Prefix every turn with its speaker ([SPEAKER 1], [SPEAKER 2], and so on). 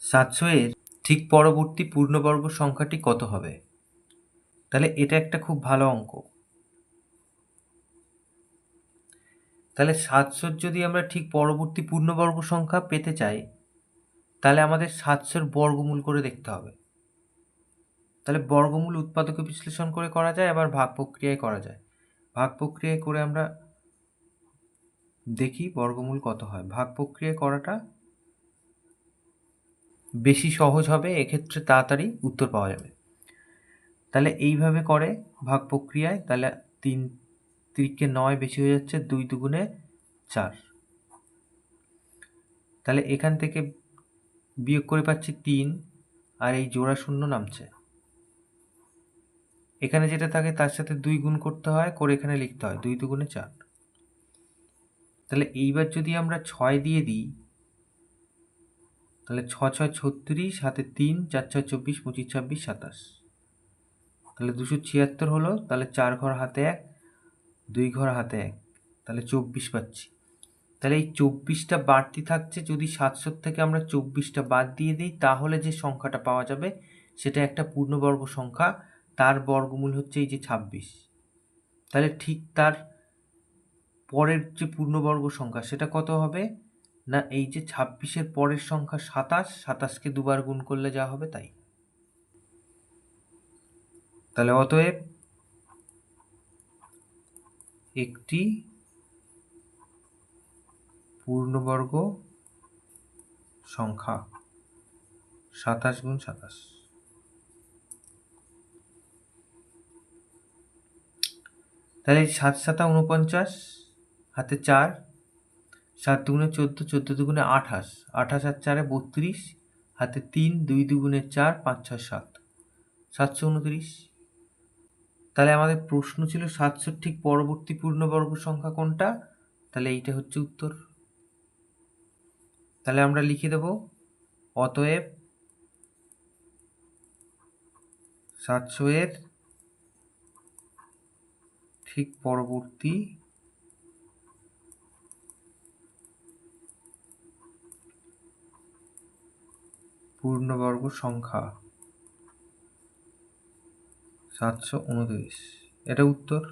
[SPEAKER 1] 700 এর ঠিক পরবর্তী পূর্ণবর্গ সংখ্যাটি কত হবে? তাহলে এটা একটা খুব ভালো অঙ্ক। তাহলে 700 যদি আমরা ঠিক পরবর্তী পূর্ণবর্গ সংখ্যা পেতে চাই, তাহলে আমাদের 700 বর্গমূল করে দেখতে হবে। তাহলে বর্গমূল উৎপাদকে বিশ্লেষণ করে করা যায়, আবার ভাগ প্রক্রিয়ায় করা যায়। ভাগ প্রক্রিয়ায় করে আমরা দেখি বর্গমূল কত হয়। ভাগ প্রক্রিয়ায় করাটা বেশি সহজ হবে, এক্ষেত্রে তাড়াতাড়ি উত্তর পাওয়া যাবে। তাহলে এইভাবে করে ভাগ প্রক্রিয়ায়, তাহলে 3 3 9 বেশি হয়ে যাচ্ছে, 2 দুগুণে 4। তাহলে এখান থেকে বিয়োগ করে পাচ্ছি 3, আর এই জোড়া শূন্য নামছে। এখানে যেটা থাকে তার সাথে 2 গুণ করতে হয়, করে এখানে লিখতে হয় 2 দুগুণে 4। তাহলে এইবার যদি আমরা 6 দিয়ে দিই, তাহলে 6 6 36, হাতে 3, 4 6 24, 25 26 27। তাহলে 276 হলো। তাহলে 4 ঘর হাতে 1, 2 ঘর হাতে 1, তাহলে 24 পাচ্ছি। তাহলে এই 24টা বাড়তি থাকছে, যদি 700 থেকে আমরা 24টা বাদ দিয়ে দিই, তাহলে যে সংখ্যাটা পাওয়া যাবে সেটা একটা পূর্ণবর্গ সংখ্যা, তার বর্গমূল হচ্ছে এই যে 26। তাহলে ঠিক তার পরের যে পূর্ণবর্গ সংখ্যা সেটা কত হবে না, এই যে 26-এর পরের সংখ্যা 27, 27কে দুবার গুণ করলে যা হবে তাই। তাহলে অতএব একটি পূর্ণবর্গ সংখ্যা 27 গুণ 27। তাহলে 7 7 49, হাতে 4, 7 দুগুণে 14, 14 দুগুণে 28, 28 আর 4 32, হাতে 3, 2 দুগুণে 4, 5 6 7, 729। তাহলে আমাদের প্রশ্ন ছিল 700 ঠিক পরবর্তী পূর্ণবর্গ সংখ্যা কোনটা, তাহলে এইটা হচ্ছে উত্তর। তাহলে আমরা লিখে দেব, অতএব 700 এর ঠিক পরবর্তী পূর্ণবর্গ সংখ্যা 729, এটা উত্তর।